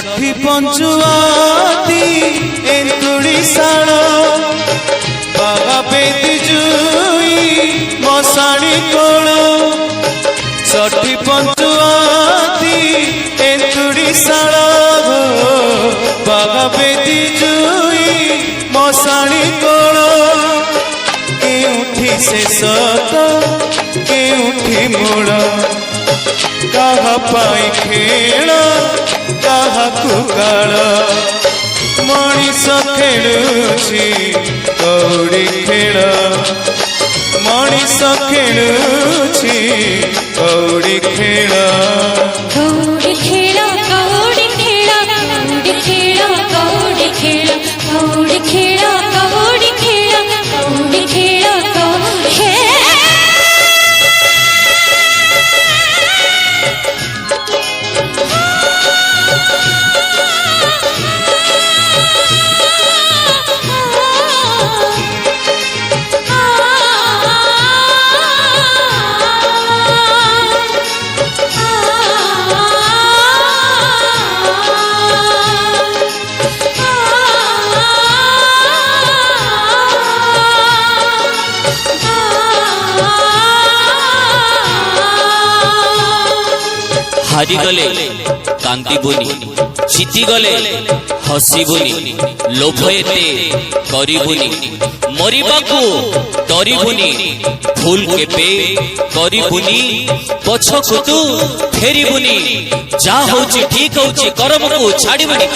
षठी पंचुआती एंतुड़ी साण बाबा बेदी जुई मशाणी कोण षठी पंचुआती एंतुड़ी साण बाबा बेदी जुई मशाणी कोण केउठी शेष केउठी मूल कहा पाई खेल काहाकु काल मनीष खेलुछि कौड़ी खेल मनीष खेलुछि कौड़ी खेल कौड़ी खेल कौड़ी खेल कौड़ी खेल कौड़ी खेल कौड़ी खेल कौड़ी खेल कौड़ी खेल हारिगले कांदिबुनी जीतिगले हसिबुनी लोभ एते करिबुनी मरिबाकू डरिबुनी भूल केबे करिबुनी पछकू तू फेरिबुनी जा होची ठीक होची कर्म को छाड़िबुनी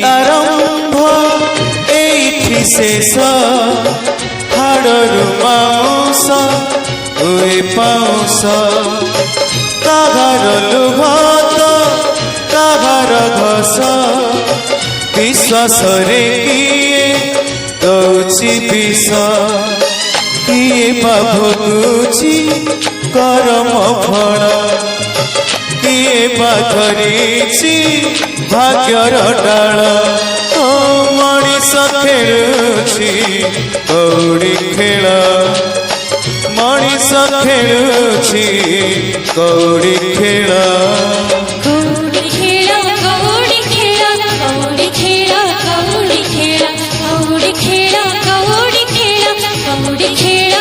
आरंभ एठी शेष हाड़रू मांस हुए पाउस काहार लुह तो काहार घस विश्वास रे किए दौची विष किए बा भोगुची कर्म फल किए बा धरिछि भाग्यर डाल ओ मनीष खेलुछि कौड़ी खेल मनीष खेलुछि कौड़ी खेल कौड़ी खेल कौड़ी खेल कौड़ी खेल कौड़ी खेल कौड़ी खेल कौड़ी खेल कौड़ी खेल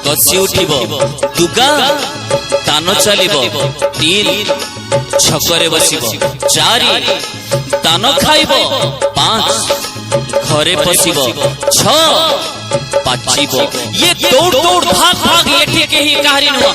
कसी उठिब दुगा तान चलिब तीन छकरे बसिब चारि तान खाइब पांच घरे पसिब छ पाचिब ये दौड़ दौड़ भाग भाग एठी के ही कहानी नुआ